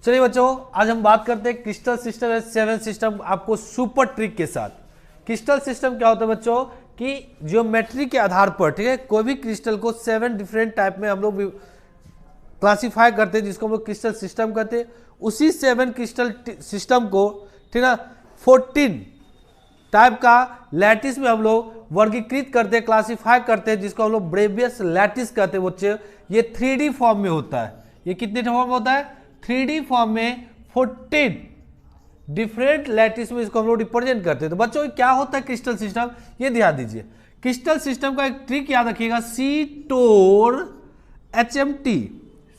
चलिए बच्चों, आज हम बात करते हैं क्रिस्टल सिस्टम है 7 सिस्टम आपको सुपर ट्रिक के साथ। क्रिस्टल सिस्टम क्या होता है बच्चों कि ज्योमेट्री के आधार पर, ठीक है, कोई भी क्रिस्टल को 7 डिफरेंट टाइप में हम लोग क्लासीफाई करते हैं, जिसको हम लोग क्रिस्टल सिस्टम कहते हैं। उसी 7 क्रिस्टल सिस्टम को, ठीक है, 14 टाइप का लैटिस में हम लोग वर्गीकृत करते हैं, क्लासीफाई करते हैं, जिसको हम लोग ब्रेवियस लैटिस कहते हैं बच्चे। ये 3D फॉर्म में होता है। ये कितने फॉर्म में होता है? 3D फॉर्म में 14 डिफरेंट लैटिस में इसको हम लोग रिप्रेजेंट करते हैं। तो बच्चों क्या होता है क्रिस्टल सिस्टम, ये ध्यान दीजिए। क्रिस्टल सिस्टम का एक ट्रिक याद रखिएगा, C-TOR HMT।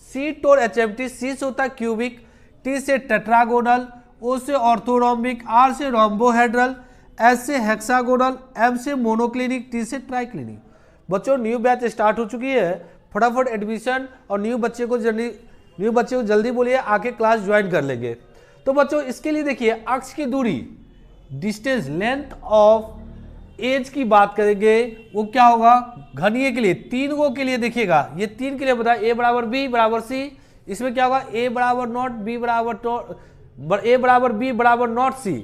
C-TOR HMT, C से होता है क्यूबिक, T से टेट्रागोनल, O से ऑर्थोरोम्बिक, R से रोम्बोहेड्रल, S से हेक्सागोनल, M से मोनोक्लिनिक, T से ट्राइक्लिनिक। बच्चों न्यू बैच स्टार्ट हो चुकी है, फटाफट एडमिशन और न्यू बच्चे को जल्दी बोलिए आके क्लास ज्वाइन कर लेंगे। तो बच्चों इसके लिए देखिए, अक्ष की दूरी, डिस्टेंस, लेंथ ऑफ एज की बात करेंगे, वो क्या होगा घनीय के लिए, 3 गो के लिए देखिएगा, ये 3 के लिए बताया, A बराबर B बराबर C। इसमें क्या होगा, A बराबर नॉट, B बराबर B बराबर नॉट C।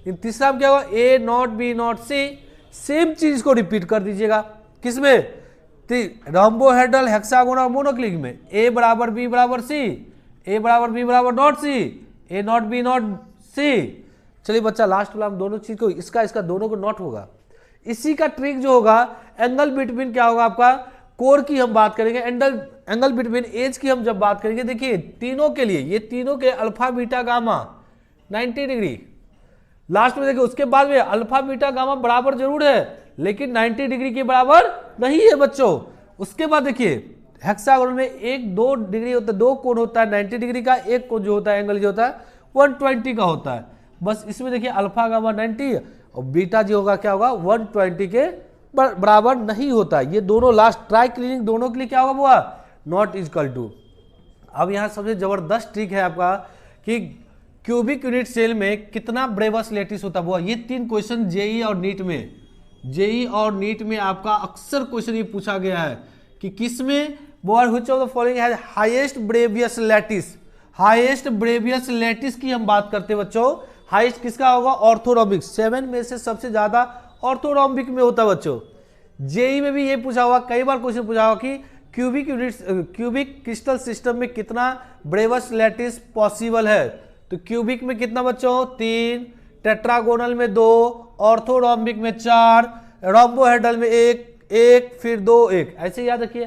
तीसरा में क्या होगा, A not B not C। Same चीज को रिपीट कर दीजिएगा, किसमें, रोम्बोहेड्रल, हेक्सागोनल, मोनोक्लिनिक में। A बराबर B बराबर C, A बराबर B बराबर not C, A not B not C। चलिए बच्चा लास्ट वाला हम दोनों चीज को, इसका दोनों को नॉट होगा। इसी का ट्रिक जो होगा, एंगल बिटवीन क्या होगा आपका, कोर की हम बात करेंगे, एंगल बिटवीन एज की हम जब बात करेंगे, देखिए तीनों के लिए, ये तीनों के alpha beta gamma 90 degree. Last में देखिए उसके बाद में अल्फा बीटा गामा बराबर जरूर है, लेकिन 90 डिग्री के बराबर नहीं है बच्चों। उसके बाद देखिए हेक्सागोनल में 1-2 डिग्री होता है, 2 कोण होता है 90 डिग्री का, एक कोण जो होता है एंगल जो होता है 120 का होता है। बस इसमें देखिए अल्फा गामा 90 और बीटा जो होगा क्या होगा 120 के बराबर नहीं होता है। ये दोनों लास्ट ट्राइक्लिनिक दोनों के लिए क्या होगा, वो नॉट इक्वल टू। अब यहाँ सबसे जबरदस्त ट्रिक है आपका कि क्यूबिक यूनिट सेल में कितना ब्रेवस लैटिस होता है। ये 3 क्वेश्चन जेई और नीट में आपका अक्सर क्वेश्चन ये पूछा गया है कि किसमें which of the following has highest Bravais lattice. Highest Bravais lattice की हम बात करते हैं बच्चों, हाईएस्ट किसका होगा, ऑर्थोरोम्बिक। 7 में से सबसे ज्यादा ऑर्थोरोम्बिक में होता है बच्चों। जेई में भी ये पूछा हुआ, कई बार क्वेश्चन पूछा हुआ कि क्यूबिक क्रिस्टल सिस्टम में कितना ब्रेवस लैटिस पॉसिबल है। तो क्यूबिक में कितना बच्चों, 3, टेट्रागोनल में 2, ऑर्थोरोम्बिक में 4, रोम्बोहेड्रल में 1, फिर 2, 1। ऐसे याद रखिए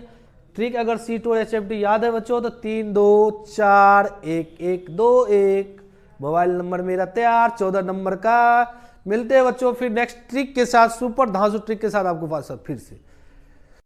ट्रिक। अगर C-TOR HMT याद है बच्चों तो 3 2 4 1 1 2 1। मोबाइल नंबर मेरा तैयार 14 नंबर का। मिलते हैं बच्चों फिर नेक्स्ट ट्रिक के साथ, सुपर धांसू ट्रिक के साथ आपको पास फिर से।